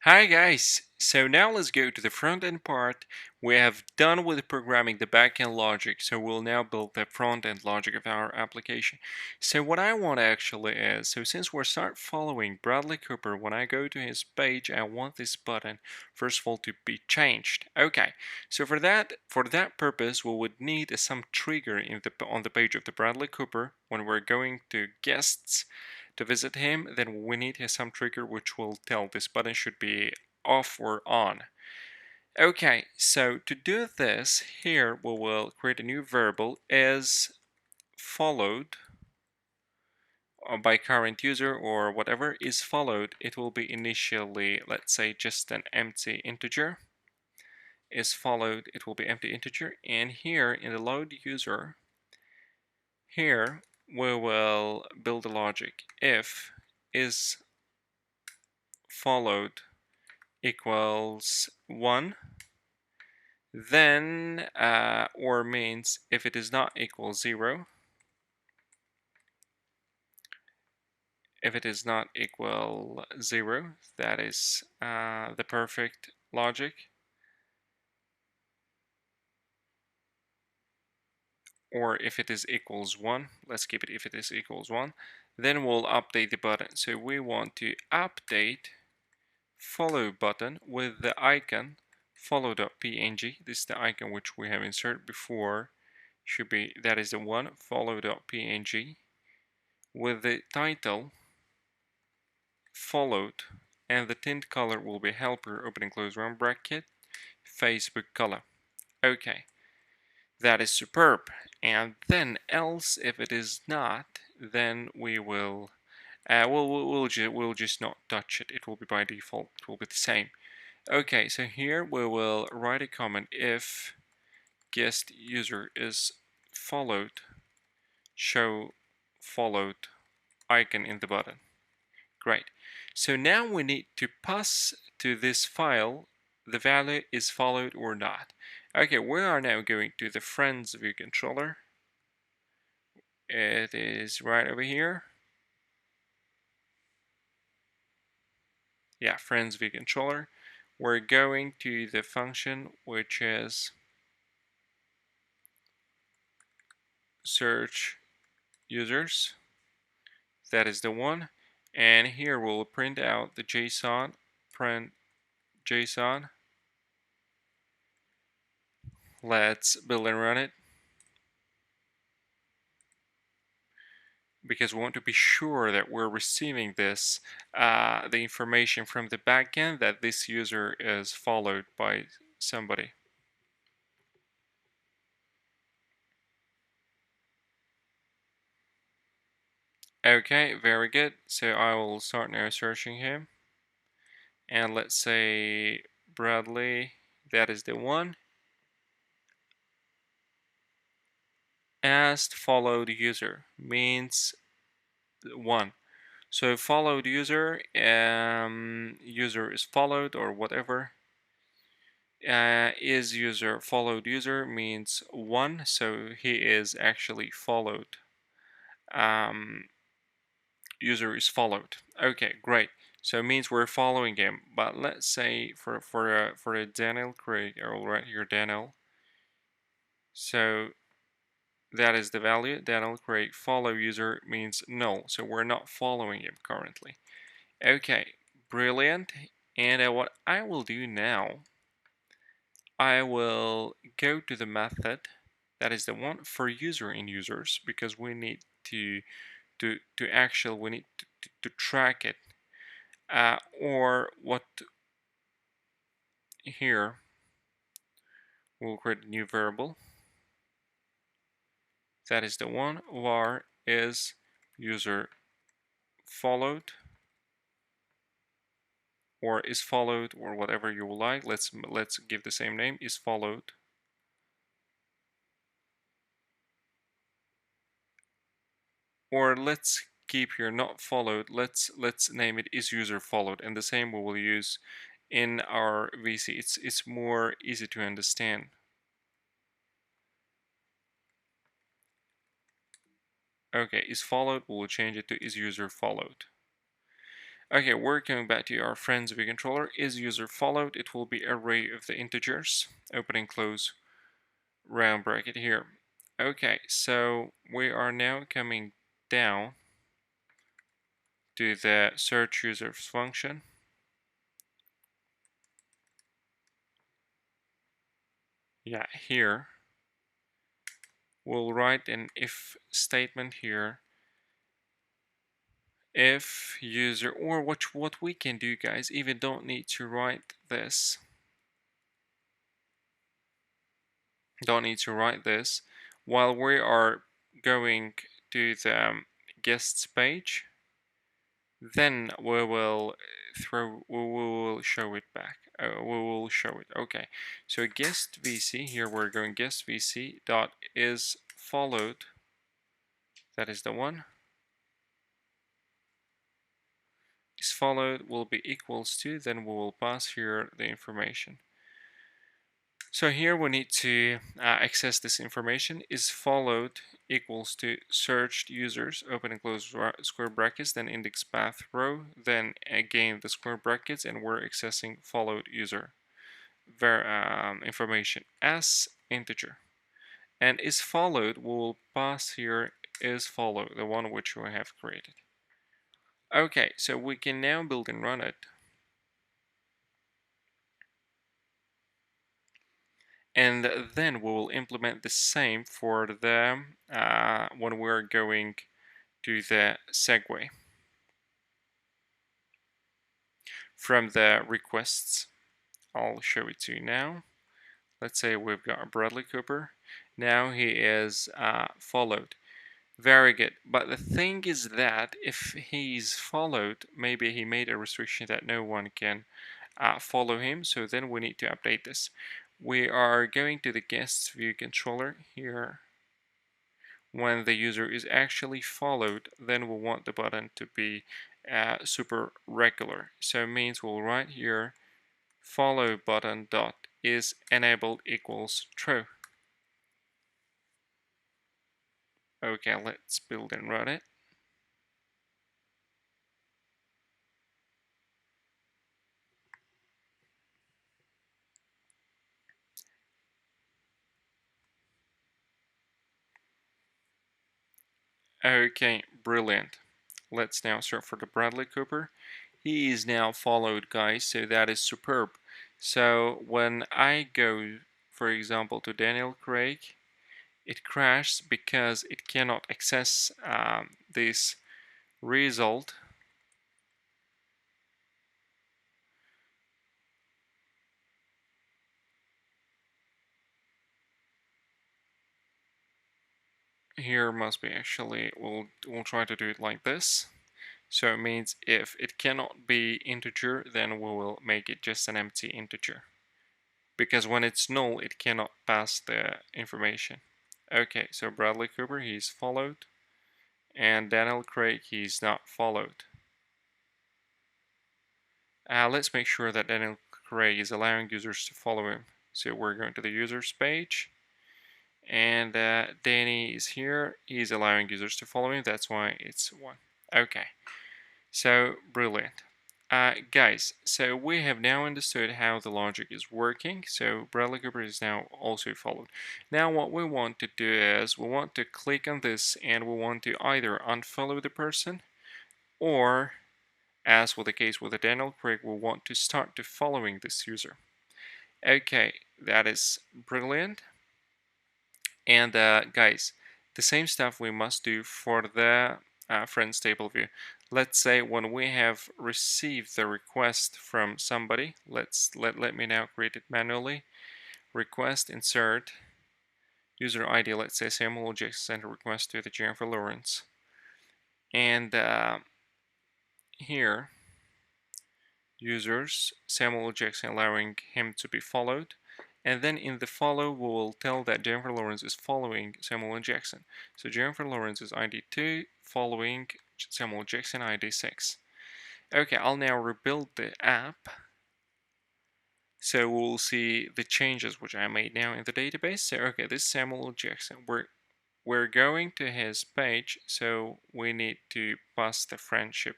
Hi guys, so now let's go to the front end part. We have done with programming the backend logic, so we'll now build the front end logic of our application. So what I want actually is, so since we're start following Bradley Cooper, when I go to his page, I want this button first of all to be changed. Okay, so for that purpose, we would need some trigger on the page of the Bradley Cooper when we're going to guests to visit him, then we need some trigger which will tell this button should be off or on. Okay, so to do this, here we will create a new variable as followed by current user or whatever is followed. It will be initially, let's say, just an empty integer. Is followed, it will be empty integer. And here in the load user, here we will build the logic. If is followed equals 1, then or means if it is not equal 0, if it is not equal 0, that is the perfect logic. Or if it is equals 1, let's keep it if it is equals 1, then we'll update the button. So we want to update follow button with the icon follow.png. This is the icon which we have inserted before. Should be, that is the one, follow.png, with the title followed, and the tint color will be helper open and close round bracket Facebook color. Okay, that is superb. And then else if it is not, then we will we'll just not touch it. It will be by default, it will be the same. Okay, so here we will write a comment if guest user is followed, show followed icon in the button. Great. So now we need to pass to this file the value is followed or not. Okay, we are now going to the friends view controller. It is right over here. Yeah, friends view controller. We're going to the function which is search users. That is the one. And here we'll print out the JSON, print JSON. Let's build and run it, because we want to be sure that we're receiving this, the information from the backend that this user is followed by somebody. Okay, very good. So I will start now searching him. And let's say Bradley, that is the one. Asked followed user means 1. So followed user, user is followed or whatever. Is user followed user means 1, so he is actually followed. User is followed. Okay, great. So it means we're following him. But let's say for a Daniel Craig, I will write here Daniel. So that is the value. Daniel Craig follow user means null, so we're not following him currently. Okay, brilliant. And what I will do now, I will go to the method that is the one for user in users, because we need to actually we need to track it, or what here we'll create a new variable that is the one var is user followed, or is followed, or whatever you will like. Let's give the same name, is followed. Or let's keep here not followed. Let's name it is user followed, and the same we will use in our VC. It's more easy to understand. Okay, is followed, we'll change it to is user followed. Okay, we're coming back to our friends view controller. Is user followed? It will be array of the integers. Open and close round bracket here. Okay, so we are now coming down to the search users function. Yeah, here we'll write an if statement here. If user, or what we can do, guys, even don't need to write this. Don't need to write this while we are going to the guests page. Then we will show it back. We will show it. Okay, so guest VC here, we're going guest VC dot is followed. That is the one. Is followed will be equals to, then we will pass here the information. So here we need to access this information. Is followed equals to searched users, open and close square brackets, then index path row, then again the square brackets, and we're accessing followed user information as integer. And is followed will pass here is followed, the one which we have created. Okay, so we can now build and run it. And then we will implement the same for the when we're going to the segue from the requests. I'll show it to you now. Let's say we've got Bradley Cooper. Now he is followed. Very good. But the thing is that if he's followed, maybe he made a restriction that no one can follow him. So then we need to update this. We are going to the guests view controller here. When the user is actually followed, then we want the button to be super regular. So it means we'll write here follow button dot is enabled equals true. Okay, let's build and run it. Okay, brilliant. Let's now search for the Bradley Cooper. He is now followed, guys, so that is superb. So when I go, for example, to Daniel Craig, it crashes because it cannot access this result. Here must be actually, we'll try to do it like this. So it means if it cannot be integer, then we will make it just an empty integer. Because when it's null, it cannot pass the information. Okay, so Bradley Cooper, he's followed. And Daniel Craig, he's not followed. Let's make sure that Daniel Craig is allowing users to follow him. So we're going to the users page. And Danny is here. He's allowing users to follow him. That's why it's 1. Okay. So brilliant. Guys, so we have now understood how the logic is working. So Bradley Cooper is now also followed. Now what we want to do is we want to click on this and we want to either unfollow the person, or as with the case with the Daniel Craig, we want to start to following this user. Okay, that is brilliant. And guys, the same stuff we must do for the friends table view. Let's say when we have received the request from somebody, let me now create it manually. Request, insert, user ID, let's say Samuel Jackson, sent a request to the Jennifer Lawrence. And here, users, Samuel Jackson, allowing him to be followed. And then in the follow, we will tell that Jennifer Lawrence is following Samuel Jackson. So Jennifer Lawrence is ID 2, following Samuel Jackson ID 6. Okay, I'll now rebuild the app. So we'll see the changes which I made now in the database. So okay, this is Samuel Jackson. We're going to his page, so we need to pass the friendship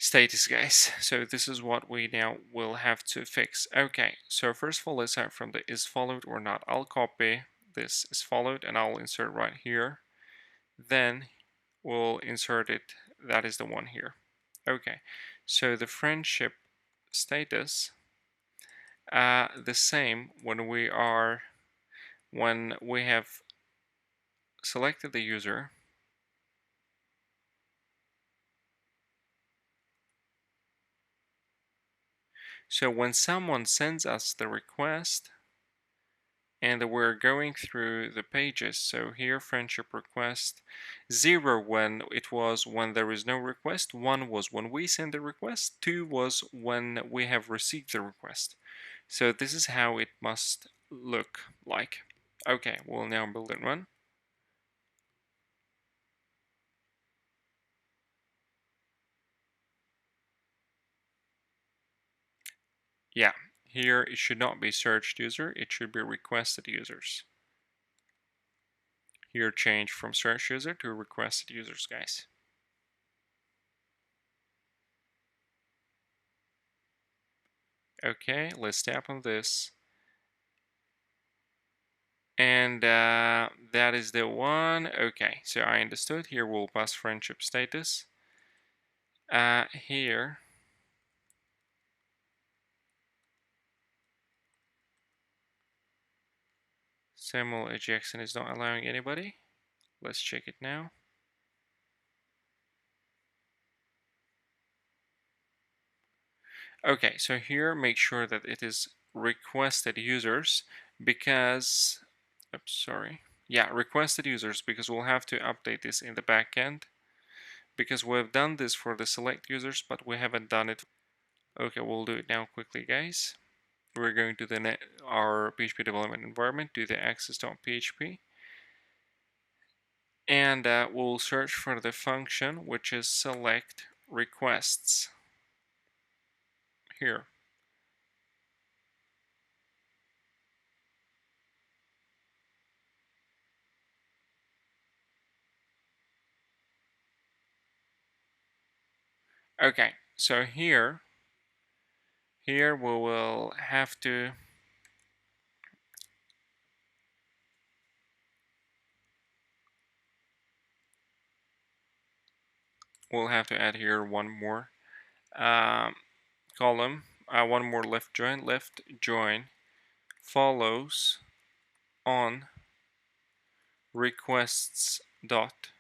status, guys. So this is what we now will have to fix. Okay, so first of all, let's start from the is followed or not. I'll copy this is followed and I'll insert right here. Then we'll insert it. That is the one here. Okay, so the friendship status, the same when we have selected the user. So when someone sends us the request and we're going through the pages, so here friendship request, 0 when there is no request, 1 was when we send the request, 2 was when we have received the request. So this is how it must look like. Okay, we'll now build and run. Yeah, here it should not be searched user, it should be requested users. Here change from search user to requested users, guys. Okay, let's tap on this. And that is the one. Okay, so I understood. Here we'll pass friendship status. Here, Samuel A. Jackson is not allowing anybody. Let's check it now. Okay, so here make sure that it is requested users because, oops, sorry. Yeah, requested users because we'll have to update this in the backend because we've done this for the select users, but we haven't done it. Okay, we'll do it now quickly, guys. We're going to our PHP development environment, do the access.php, and we'll search for the function which is select requests here. Okay, so here we will have to add here one more column, one more left join follows on requests dot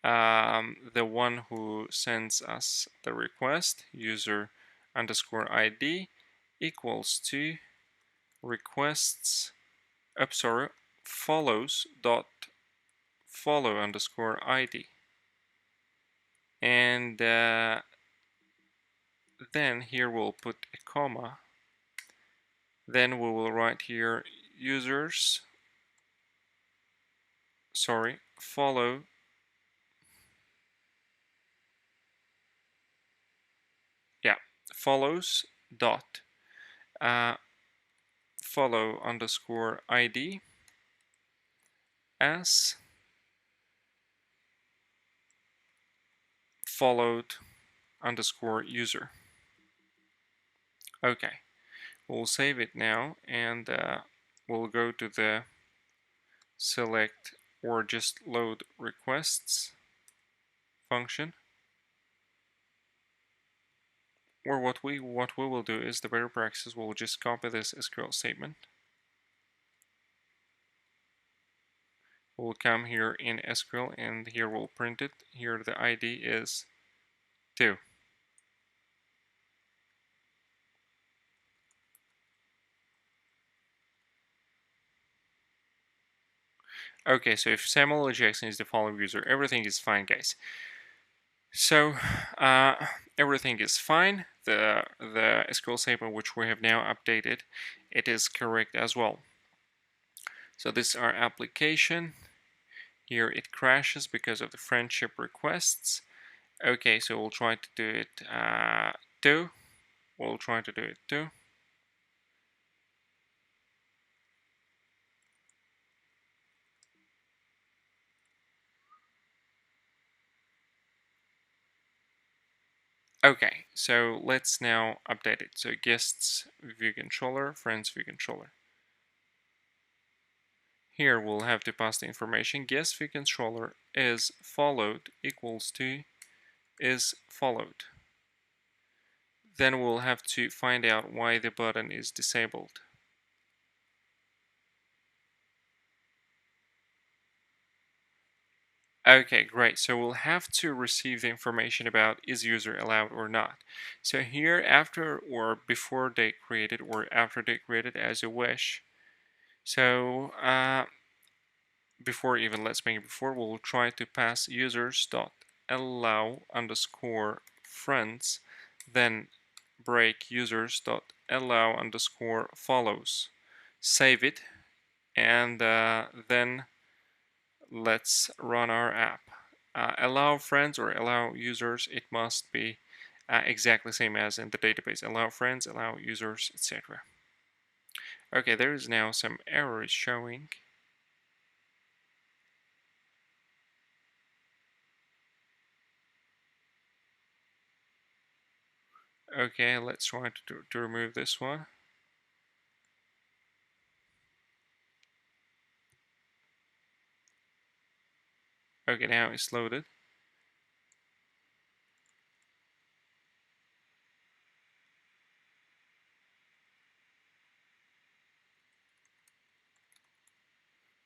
the one who sends us the request, user underscore ID, equals to requests, follows dot follow underscore ID. And then here we'll put a comma. Then we will write here users, follow follows dot follow underscore ID as followed underscore user. Okay, we'll save it now and we'll go to the select or just load requests function. Or what we will do is the better practice, we'll just copy this SQL statement. We'll come here in SQL and here we'll print it. Here the ID is 2. Okay, so if Samuel Jackson is the following user, everything is fine, guys. So everything is fine. The SQL statement which we have now updated, it is correct as well. So this is our application. Here it crashes because of the friendship requests. Okay, so we'll try to do it too. We'll try to do it too. Okay, so let's now update it. So guests view controller, friends view controller. Here we'll have to pass the information guest view controller is followed equals to is followed. Then we'll have to find out why the button is disabled. Okay, great. So we'll have to receive the information about is user allowed or not. So here after or before date created or after date created as you wish. So before even let's make it before, we'll try to pass users dot allow underscore friends, then break users dot allow underscore follows. Save it, and then let's run our app. Allow friends or allow users, it must be exactly same as in the database. Allow friends, allow users, etc. Okay, there is now some errors showing. Okay, let's try to remove this one. Okay, now it's loaded.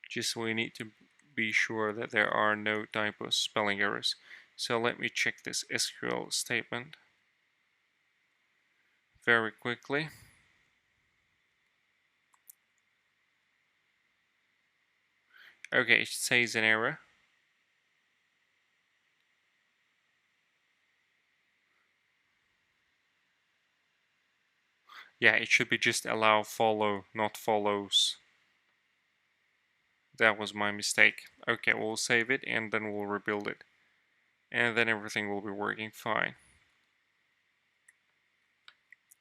Just we need to be sure that there are no typos, spelling errors. So let me check this SQL statement very quickly. Okay, it says an error. Yeah, it should be just allow follow, not follows. That was my mistake. Okay, we'll save it and then we'll rebuild it. And then everything will be working fine.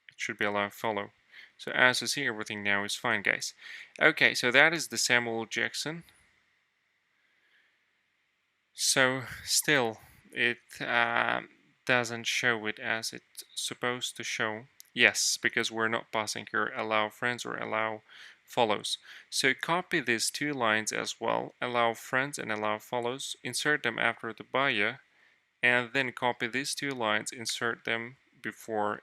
It should be allow follow. So as you see, everything now is fine, guys. Okay, so that is the Samuel Jackson. So still, it doesn't show it as it's supposed to show. Yes, because we're not passing here allow friends or allow follows. So copy these two lines as well, allow friends and allow follows, insert them after the bio, and then copy these two lines, insert them before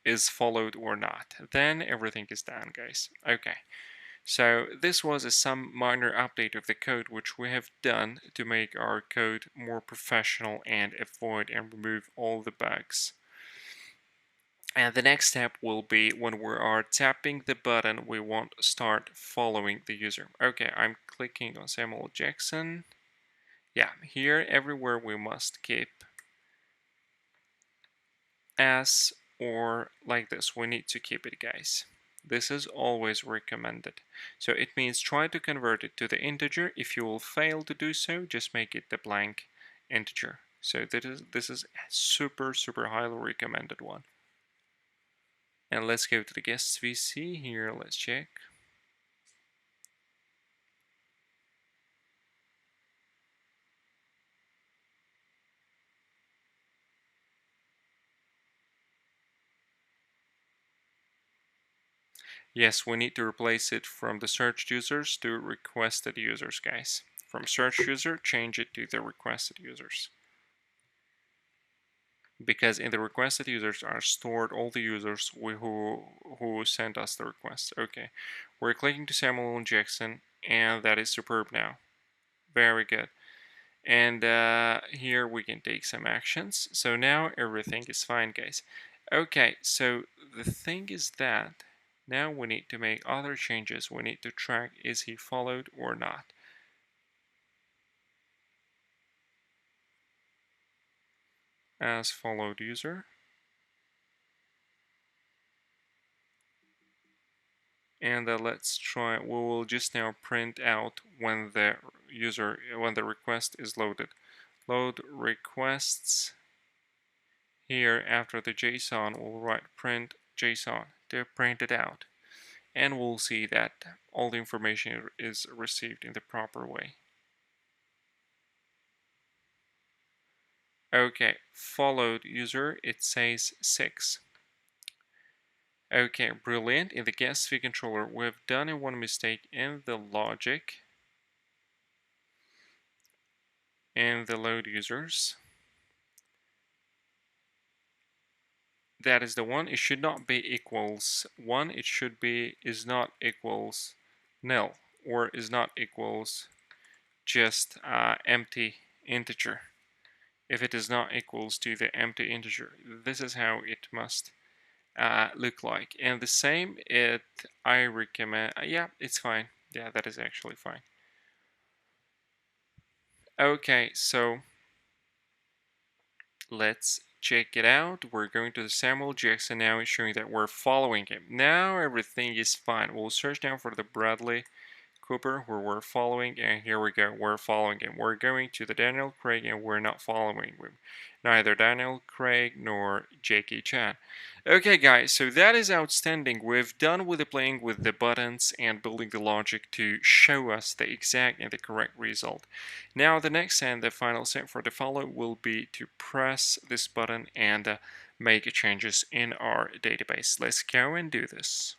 is followed or not. Then everything is done, guys. Okay. So this was some minor update of the code which we have done to make our code more professional and avoid and remove all the bugs. And the next step will be when we are tapping the button we want to start following the user. Okay, I'm clicking on Samuel Jackson. Yeah, here everywhere we must keep as or like this. We need to keep it, guys. This is always recommended. So it means try to convert it to the integer. If you will fail to do so, just make it the blank integer. So this is super highly recommended one. And let's go to the guests VC here. Let's check. Yes, we need to replace it from the searched users to requested users, guys. From search user, change it to the requested users. Because in the requested users are stored all the users who sent us the requests. Okay, we're clicking to Samuel Jackson, and that is superb now. Very good. And here we can take some actions. So now everything is fine, guys. Okay, so the thing is that now we need to make other changes. We need to track is he followed or not. As followed user. And let's try, we will just now print out when the request is loaded. Load requests. Here after the JSON we'll write print JSON to print it out, and we'll see that all the information is received in the proper way. Okay, followed user, it says 6. Okay, brilliant. In the guest fee controller, we've done a one mistake in the logic and the load users. That is the one. It should not be equals 1. It should be is not equals nil, or is not equals just empty integer. If it is not equals to the empty integer, this is how it must look like. And the same, I recommend, yeah, it's fine. Yeah, that is actually fine. Okay, so let's check it out. We're going to the Samuel Jackson now. It's showing that we're following him. Now everything is fine. We'll search down for the Bradley Cooper where we're following, and here we go, we're following him. We're going to the Daniel Craig and we're not following him. Neither Daniel Craig nor Jackie Chan. Okay guys, so that is outstanding. We've done with the playing with the buttons and building the logic to show us the exact and the correct result. Now the next and the final step for the follow will be to press this button and make changes in our database. Let's go and do this.